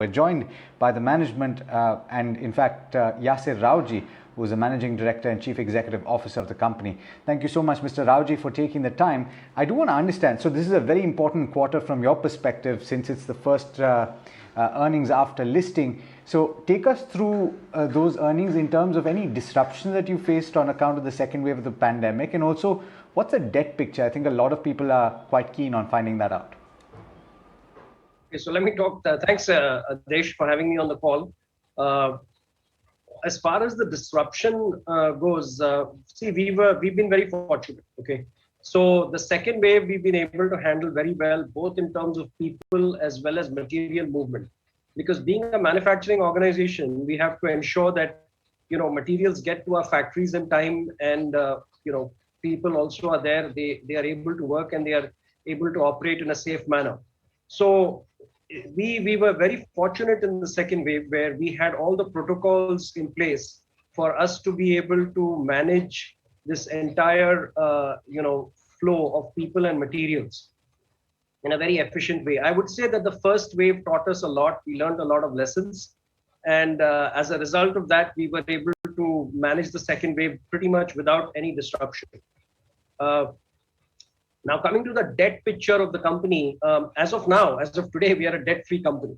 We're joined by the management and in fact Yasir Rawjee, who is the Managing Director and Chief Executive Officer of the company. Thank you so much, Mr. Rawjee, for taking the time. I do want to understand, so this is a very important quarter from your perspective since it's the first earnings after listing. So take us through those earnings in terms of any disruptions that you faced on account of the second wave of the pandemic, and also what's the debt picture? I think a lot of people are quite keen on finding that out. Okay, so let me talk. Thanks, Adesh, for having me on the call. As far as the disruption goes, see, we've been very fortunate. Okay, so the second wave we've been able to handle very well, both in terms of people as well as material movement. Because being a manufacturing organization, we have to ensure that materials get to our factories in time, and people also are there. They are able to work and they are able to operate in a safe manner. So we were very fortunate in the second wave where we had all the protocols in place for us to be able to manage this entire flow of people and materials in a very efficient way. I would say that the first wave taught us a lot. We learned a lot of lessons, and as a result of that, we were able to manage the second wave pretty much without any disruption. Now, coming to the debt picture of the company, as of today, we are a debt-free company.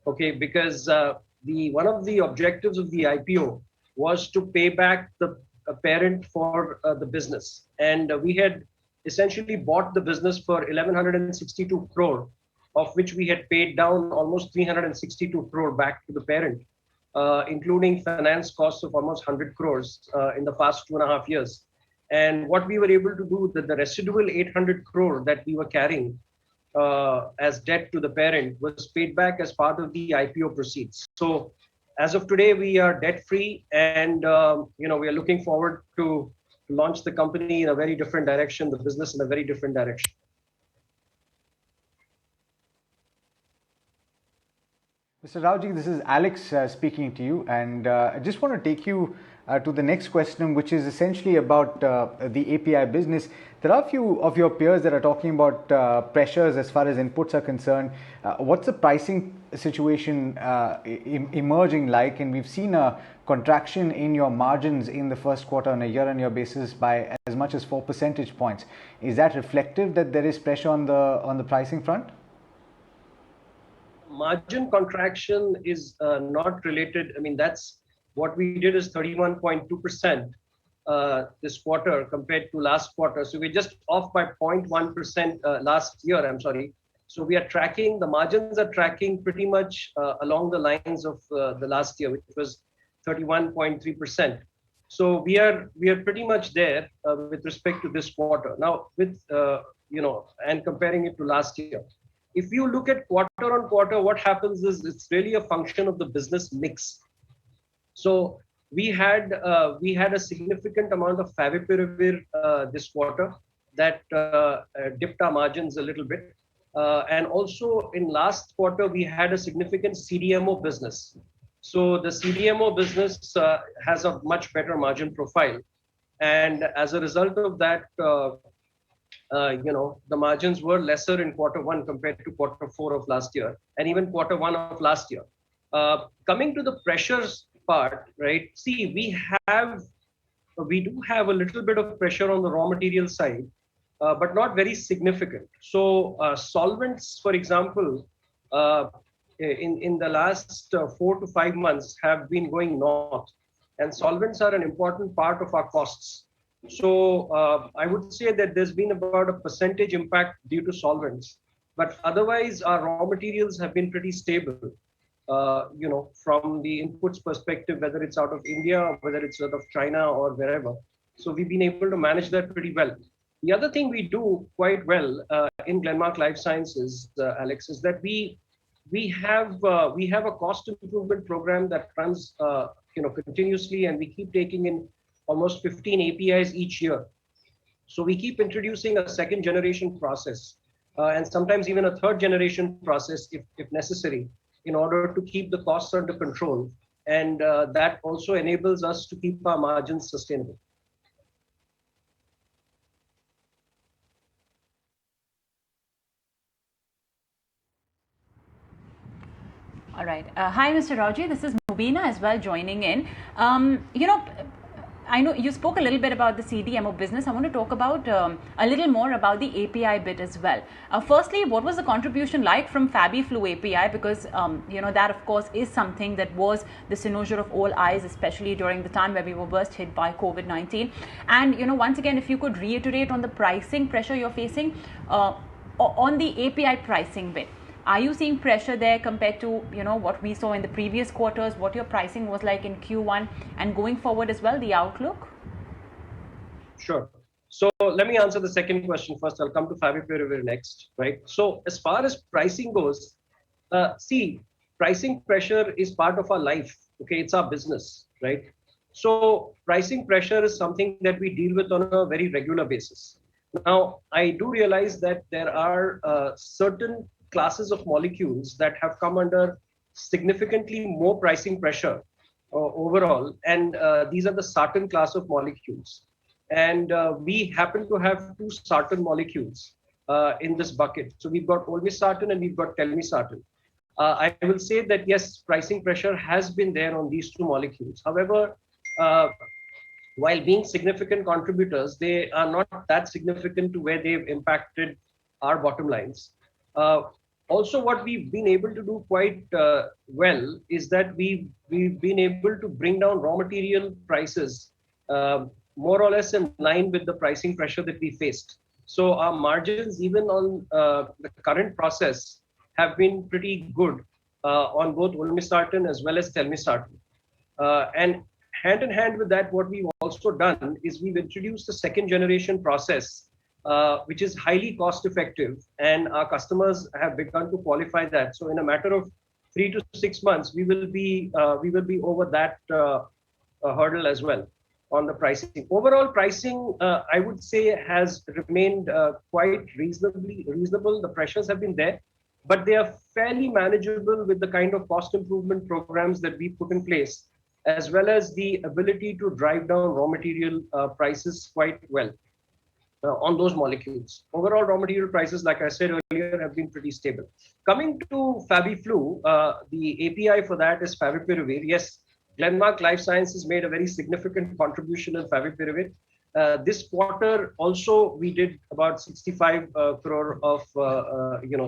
Okay, because one of the objectives of the IPO was to pay back the parent for the business, and we had essentially bought the business for 1162 crore, of which we had paid down almost 362 crore back to the parent, including finance costs of almost 100 crores in the past 2.5 years. And what we were able to do, that the residual 800 crore that we were carrying as debt to the parent was paid back as part of the IPO proceeds. So as of today, we are debt free, and we are looking forward to launch the company in a very different direction, the business in a very different direction. Mr. Rawjee, this is Alex speaking to you, and I just want to take you to the next question, which is essentially about the API business. There are a few of your peers that are talking about pressures as far as inputs are concerned. What's the pricing situation emerging like? And we've seen a contraction in your margins in the first quarter on a year-on-year basis by as much as 4 percentage points. Is that reflective that there is pressure on the pricing front? Margin contraction is not related. I mean, that's what we did is 31.2% this quarter compared to last quarter. So we're just off by 0.1% last year, I'm sorry. So we are tracking, the margins are tracking pretty much along the lines of the last year, which was 31.3%. So we are pretty much there with respect to this quarter. Now, with, and comparing it to last year. If you look at quarter on quarter, what happens is it's really a function of the business mix. So we had a significant amount of favipiravir this quarter that dipped our margins a little bit. And also in last quarter, we had a significant CDMO business. So the CDMO business has a much better margin profile. And as a result of that, the margins were lesser in quarter one compared to quarter four of last year, and even quarter one of last year. Coming to the pressures part, right? See, we do have a little bit of pressure on the raw material side, but not very significant. So solvents, for example, in the last 4 to 5 months have been going north, and solvents are an important part of our costs. So I would say that there's been about a percentage impact due to solvents, but otherwise our raw materials have been pretty stable. From the inputs perspective, whether it's out of India or whether it's out of China or wherever. So we've been able to manage that pretty well. The other thing we do quite well in Glenmark Life Sciences, Alex, is that we have a cost improvement program that runs continuously, and we keep taking in almost 15 APIs each year. So we keep introducing a second generation process and sometimes even a third generation process if necessary, in order to keep the costs under control. And that also enables us to keep our margins sustainable. All right. Hi, Mr. Rawjee. This is Mubina as well joining in. I know you spoke a little bit about the CDMO business. I want to talk about a little more about the API bit as well. Firstly, what was the contribution like from FabiFlu API? Because that of course is something that was the cynosure of all eyes, especially during the time where we were first hit by COVID-19. And once again, if you could reiterate on the pricing pressure you're facing on the API pricing bit. Are you seeing pressure there compared to what we saw in the previous quarters, what your pricing was like in Q1 and going forward as well, the outlook? Sure. So let me answer the second question first. I'll come to Favipiravir next, right? So as far as pricing goes, pricing pressure is part of our life. Okay, it's our business, right? So pricing pressure is something that we deal with on a very regular basis. Now, I do realize that there are certain classes of molecules that have come under significantly more pricing pressure overall, and these are the sartan class of molecules. And we happen to have two sartan molecules in this bucket. So we've got olmesartan and we've got telmisartan. I will say that yes, pricing pressure has been there on these two molecules. However, while being significant contributors, they are not that significant to where they've impacted our bottom lines. Also, what we've been able to do quite well is that we've been able to bring down raw material prices more or less in line with the pricing pressure that we faced. So our margins, even on the current process, have been pretty good on both olmesartan as well as telmisartan. And hand in hand with that, what we've also done is we've introduced a second generation process which is highly cost effective, and our customers have begun to qualify that. So in a matter of 3 to 6 months, we will be over that hurdle as well on the pricing. Overall pricing, I would say, has remained quite reasonable. The pressures have been there, but they are fairly manageable with the kind of cost improvement programs that we put in place, as well as the ability to drive down raw material prices quite well. On those molecules. Overall raw material prices, like I said earlier, have been pretty stable. Coming to FabiFlu, the API for that is Favipiravir. Yes, Glenmark Life Sciences made a very significant contribution in Favipiravir. This quarter also we did about 65 crore of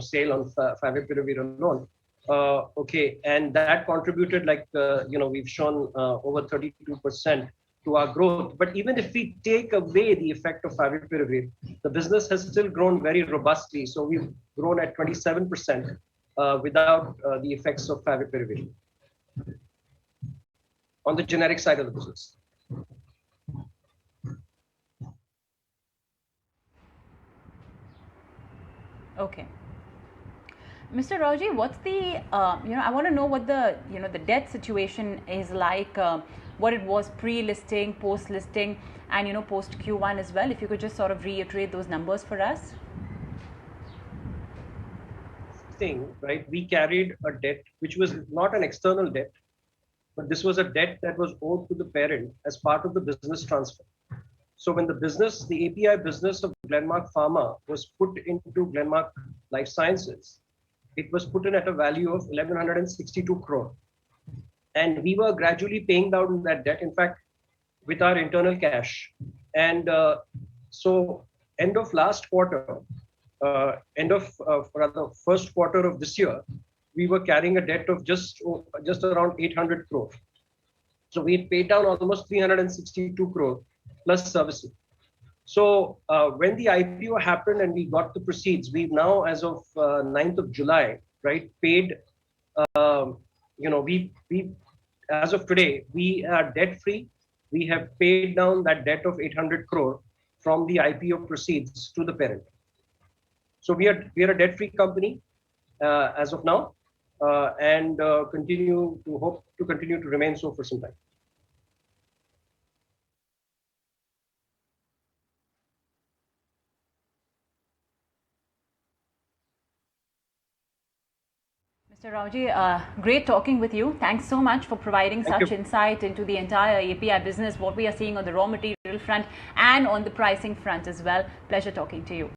sale on Favipiravir alone. Okay, and that contributed, like we've shown, over 32% to our growth. But even if we take away the effect of Favipiravir, the business has still grown very robustly. So we've grown at 27% without the effects of Favipiravir on the generic side of the business. Okay. Mr. Rawjee, what's the, I want to know what the, the debt situation is like, what it was pre-listing, post-listing, and, post Q1 as well. If you could just sort of reiterate those numbers for us. Right, we carried a debt which was not an external debt, but this was a debt that was owed to the parent as part of the business transfer. So when the API business of Glenmark Pharma was put into Glenmark Life Sciences, it was put in at a value of 1162 crore. And we were gradually paying down that debt, in fact, with our internal cash. And so end of last quarter, first quarter of this year, we were carrying a debt of just around 800 crore. So we paid down almost 362 crore plus servicing. So when the IPO happened and we got the proceeds, we've now, as of 9th of July, right, paid, as of today, we are debt free. We have paid down that debt of 800 crore from the IPO proceeds to the parent. So we are a debt free company as of now, and hope to continue to remain so for some time. Mr. Rawjee, great talking with you. Thanks so much for providing such insight into the entire API business, what we are seeing on the raw material front and on the pricing front as well. Pleasure talking to you.